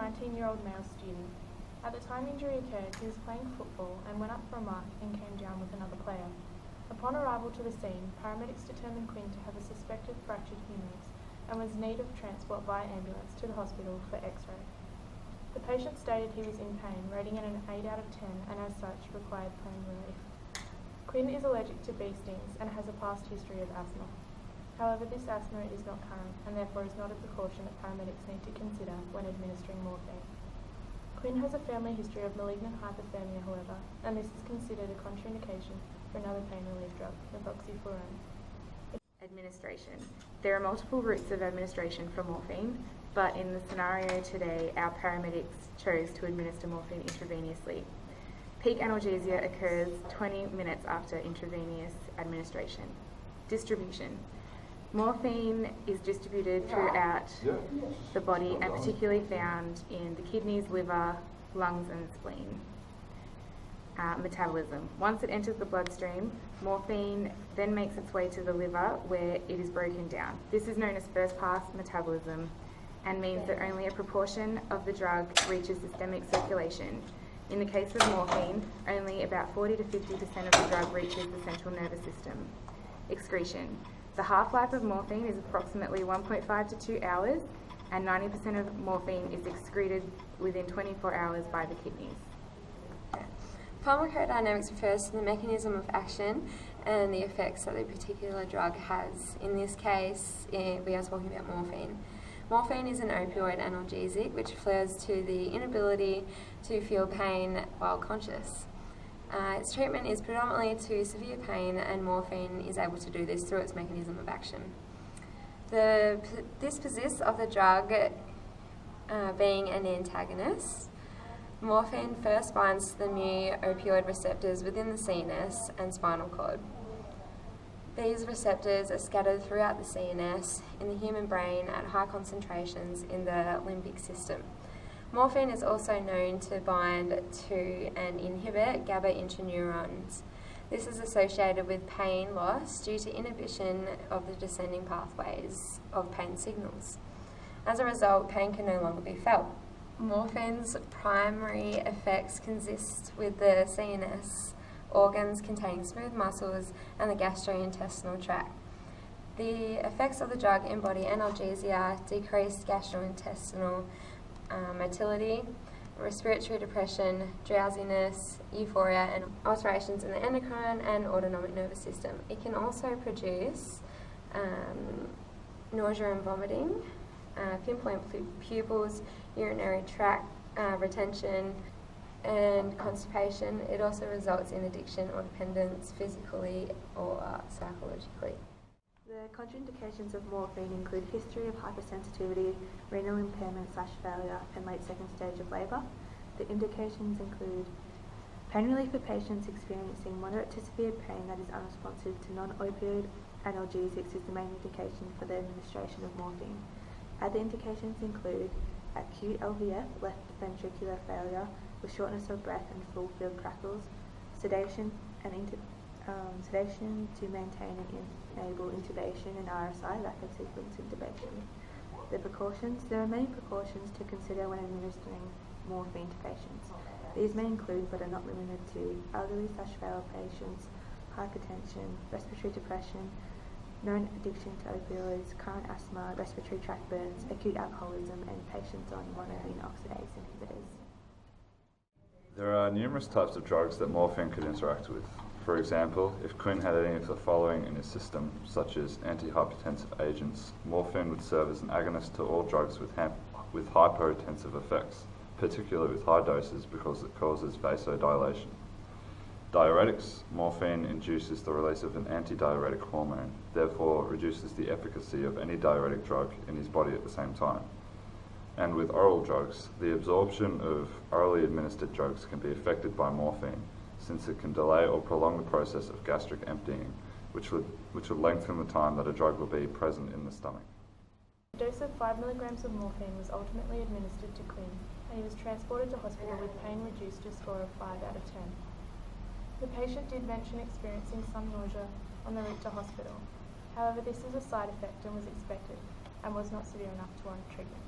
19-year-old male student. At the time injury occurred, he was playing football and went up for a mark and came down with another player. Upon arrival to the scene, paramedics determined Quinn to have a suspected fractured humerus and was in need of transport by ambulance to the hospital for x-ray. The patient stated he was in pain, rating it an 8 out of 10 and as such required pain relief. Quinn is allergic to bee stings and has a past history of asthma. However, this asthma is not current and therefore is not a precaution that paramedics need to consider when administering morphine. Quinn has a family history of malignant hypothermia, however, and this is considered a contraindication for another pain relief drug, methoxyflurane. Administration. There are multiple routes of administration for morphine, but in the scenario today, our paramedics chose to administer morphine intravenously. Peak analgesia occurs 20 minutes after intravenous administration. Distribution. Morphine is distributed throughout the body and particularly found in the kidneys, liver, lungs and spleen. Metabolism. Once it enters the bloodstream, morphine then makes its way to the liver where it is broken down. This is known as first pass metabolism and means that only a proportion of the drug reaches systemic circulation. In the case of morphine, only about 40 to 50% of the drug reaches the central nervous system. Excretion. The half-life of morphine is approximately 1.5 to 2 hours, and 90% of morphine is excreted within 24 hours by the kidneys. Pharmacodynamics refers to the mechanism of action and the effects that a particular drug has. In this case, we are talking about morphine. Morphine is an opioid analgesic which refers to the inability to feel pain while conscious. Its treatment is predominantly to severe pain, and morphine is able to do this through its mechanism of action. This consists of the drug being an antagonist. Morphine first binds to the mu-opioid receptors within the CNS and spinal cord. These receptors are scattered throughout the CNS in the human brain at high concentrations in the limbic system. Morphine is also known to bind to and inhibit GABA interneurons. This is associated with pain loss due to inhibition of the descending pathways of pain signals. As a result, pain can no longer be felt. Morphine's primary effects consist with the CNS organs containing smooth muscles and the gastrointestinal tract. The effects of the drug embody analgesia, decreased gastrointestinal motility, respiratory depression, drowsiness, euphoria, and alterations in the endocrine and autonomic nervous system. It can also produce nausea and vomiting, pinpoint pupils, urinary tract retention, and constipation. It also results in addiction or dependence physically or psychologically. The contraindications of morphine include history of hypersensitivity, renal impairment/failure, and late second stage of labour. The indications include pain relief for patients experiencing moderate to severe pain that is unresponsive to non-opioid analgesics is the main indication for the administration of morphine. Other indications include acute LVF, left ventricular failure, with shortness of breath and full field crackles, sedation to maintain and enable intubation, and RSI, rapid sequence intubation. The precautions. There are many precautions to consider when administering morphine to patients. These may include, but are not limited to, elderly/frail patients, hypertension, respiratory depression, known addiction to opioids, current asthma, respiratory tract burns, acute alcoholism, and patients on monoamine oxidase inhibitors. There are numerous types of drugs that morphine could interact with. For example, if Quinn had any of the following in his system, such as antihypertensive agents, morphine would serve as an agonist to all drugs with hypotensive effects, particularly with high doses because it causes vasodilation. Diuretics. Morphine induces the release of an antidiuretic hormone, therefore reduces the efficacy of any diuretic drug in his body at the same time. And with oral drugs, the absorption of orally administered drugs can be affected by morphine, since it can delay or prolong the process of gastric emptying, which would lengthen the time that a drug will be present in the stomach. A dose of 5 milligrams of morphine was ultimately administered to Quinn, and he was transported to hospital with pain reduced to a score of 5 out of 10. The patient did mention experiencing some nausea on the route to hospital. However, this is a side effect and was expected, and was not severe enough to warrant treatment.